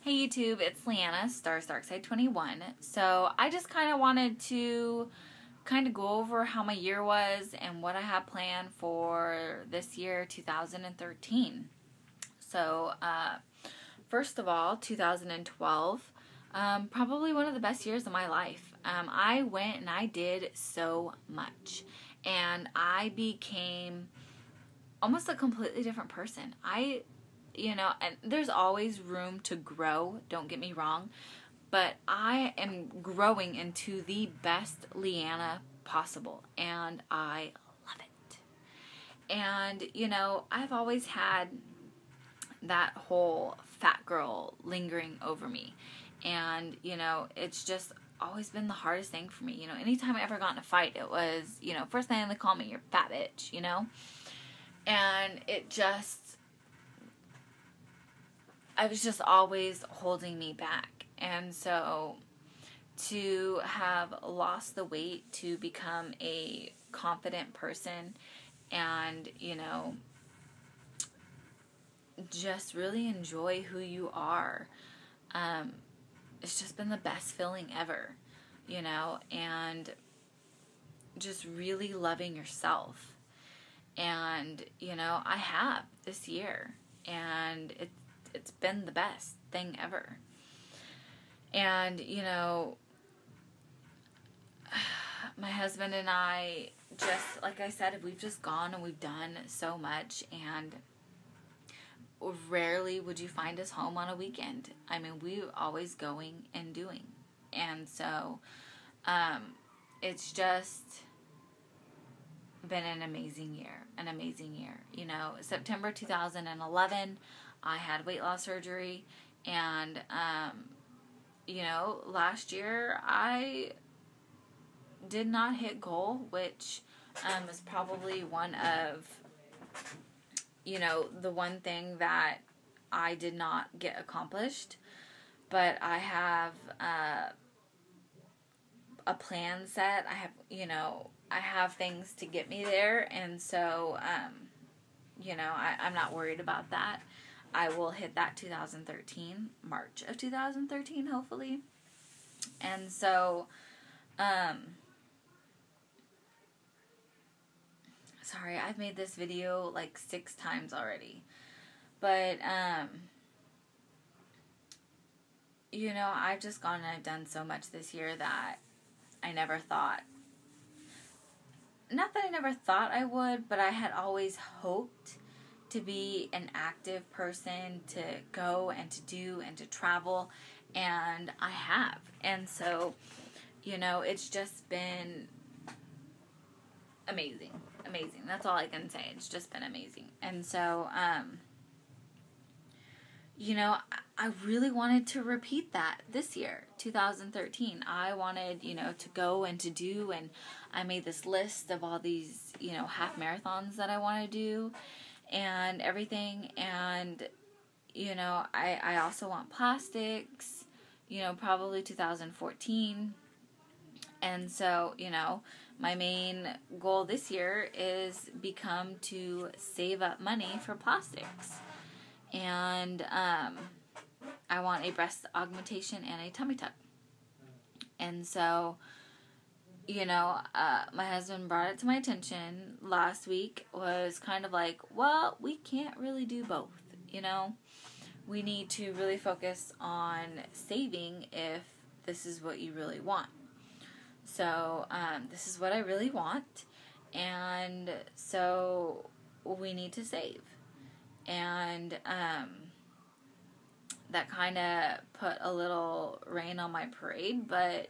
Hey YouTube, it's Leanna, Stars Darkside 21. So I just kind of wanted to go over how my year was and what I have planned for this year, 2013. So first of all, 2012, probably one of the best years of my life. I went and I did so much, and I became almost a completely different person. And there's always room to grow, don't get me wrong, but I am growing into the best Leanna possible, and I love it. And, I've always had that whole fat girl lingering over me, and, it's just always been the hardest thing for me. Anytime I ever got in a fight, it was, first thing they call me, you're fat bitch, and I was just always holding me back. And so to have lost the weight, to become a confident person and, just really enjoy who you are, it's just been the best feeling ever, and just really loving yourself. And, I have this year, and it's been the best thing ever. And, my husband and I, just like I said, we've just gone and we've done so much, and rarely would you find us home on a weekend. I mean, we're always going and doing. And so it's just been an amazing year. September 2011, I had weight loss surgery, and last year I did not hit goal, which is probably one of the one thing that I did not get accomplished. But I have a plan set. I have things to get me there, and so I'm not worried about that. I will hit that 2013, March of 2013, hopefully. And so, sorry, I've made this video like 6 times already. But, I've just gone and I've done so much this year that I never thought, not that I never thought I would, but I had always hoped to be an active person, to go and to do and to travel, and I have. And so, it's just been amazing. That's all I can say. It's just been amazing. And so, I really wanted to repeat that this year, 2013. I wanted, to go and to do, and I made this list of all these, half marathons that I want to do and everything. And, I also want plastics, probably 2014. And so, my main goal this year is become to save up money for plastics. And I want a breast augmentation and a tummy tuck. And so, my husband brought it to my attention last week, was kind of like, well, we can't really do both, We need to really focus on saving if this is what you really want. So, this is what I really want, and so we need to save. And that kind of put a little rain on my parade, but,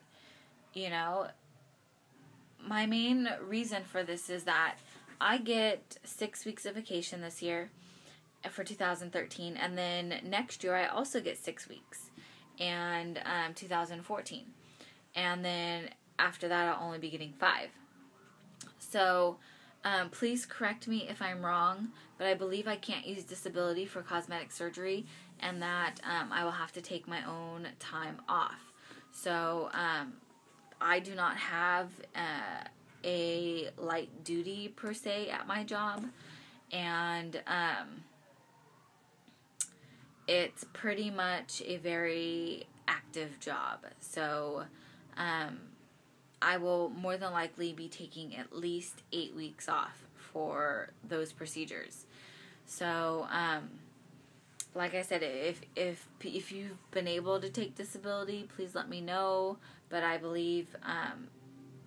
my main reason for this is that I get 6 weeks of vacation this year for 2013, and then next year I also get 6 weeks, and 2014, and then after that I'll only be getting 5. So please correct me if I'm wrong, but I believe I can't use disability for cosmetic surgery, and that I will have to take my own time off. So I do not have a light duty per se at my job, and it's pretty much a very active job. So I will more than likely be taking at least 8 weeks off for those procedures. So, like I said, if you've been able to take disability, please let me know. But I believe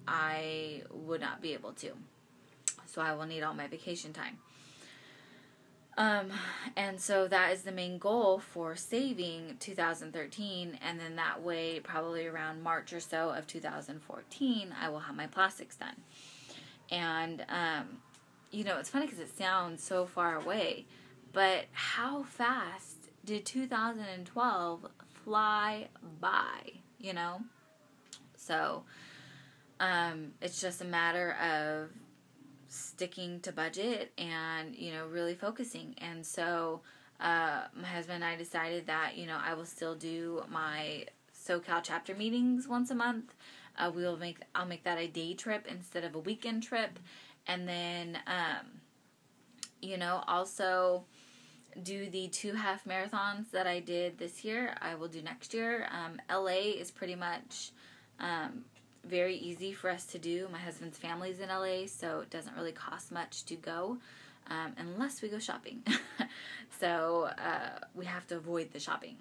I would not be able to. So I will need all my vacation time. And so that is the main goal for saving 2013, and then that way, probably around March or so of 2014, I will have my plastics done. And, it's funny because it sounds so far away, but how fast did 2012 fly by, So, it's just a matter of sticking to budget and, really focusing. And so, my husband and I decided that, I will still do my SoCal chapter meetings once a month. I'll make that a day trip instead of a weekend trip. And then, also do the 2 half marathons that I did this year. I will do next year. LA is pretty much, very easy for us to do. My husband's family's in LA, so it doesn't really cost much to go, unless we go shopping. So we have to avoid the shopping,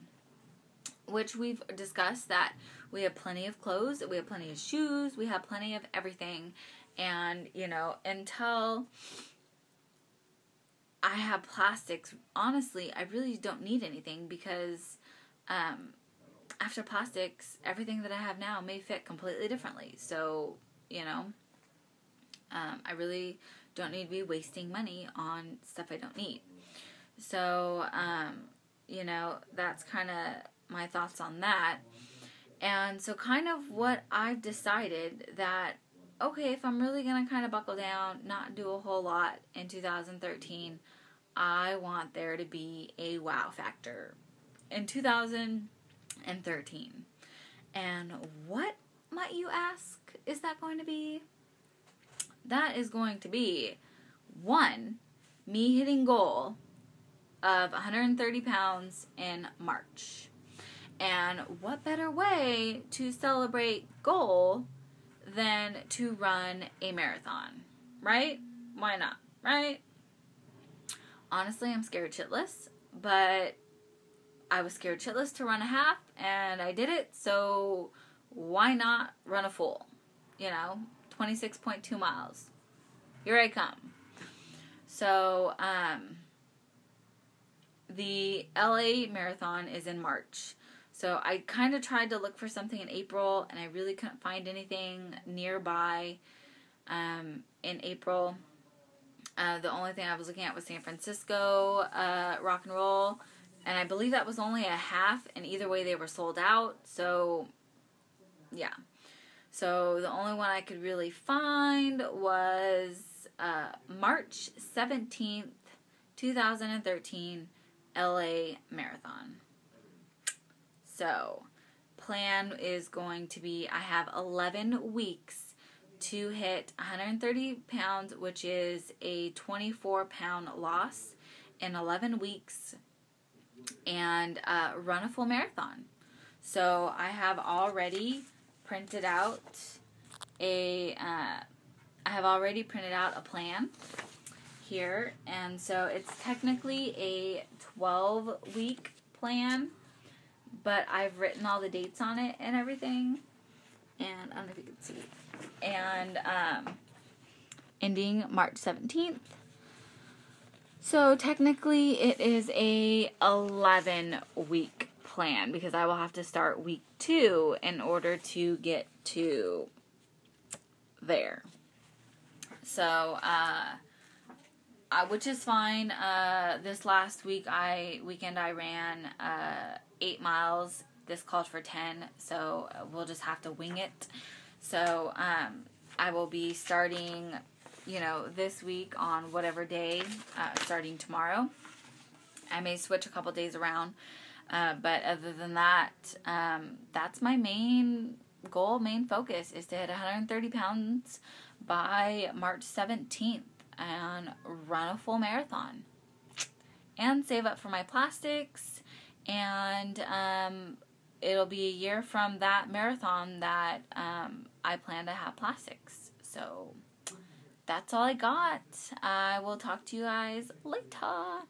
which we've discussed that we have plenty of clothes, we have plenty of shoes, we have plenty of everything. And, until I have plastics, honestly, I really don't need anything because after plastics, everything that I have now may fit completely differently. So, I really don't need to be wasting money on stuff I don't need. So, that's kind of my thoughts on that. And so kind of what I've decided that, okay, if I'm really going to kind of buckle down, not do a whole lot in 2013, I want there to be a wow factor in 2013. And what, might you ask, is that going to be? That is going to be, 1, me hitting goal of 130 pounds in March. And what better way to celebrate goal than to run a marathon, right? Why not, right? Honestly, I'm scared shitless, but I was scared shitless to run a half, and I did it, so why not run a full? 26.2 miles. Here I come. So, the LA Marathon is in March. So I kind of tried to look for something in April, and I really couldn't find anything nearby in April. The only thing I was looking at was San Francisco Rock and Roll, and I believe that was only a half, and either way they were sold out. So, yeah. So the only one I could really find was March 17th, 2013, LA Marathon. So, plan is going to be, I have 11 weeks to hit 130 pounds, which is a 24-pound loss in 11 weeks, and run a full marathon. So, I have already printed out a plan here, and so it's technically a 12-week plan, but I've written all the dates on it and everything, and I don't know if you can see, and ending March 17th. So technically it is a 11-week plan, because I will have to start week 2 in order to get to there. So, which is fine. This last weekend I ran 8 miles. This called for 10, so we'll just have to wing it. So I will be starting, this week on whatever day, starting tomorrow. I may switch a couple days around, but other than that, that's my main goal, main focus, is to hit 130 pounds by March 17th. And run a full marathon, and save up for my plastics, And it'll be a year from that marathon that I plan to have plastics. So that's all I got. I will talk to you guys later.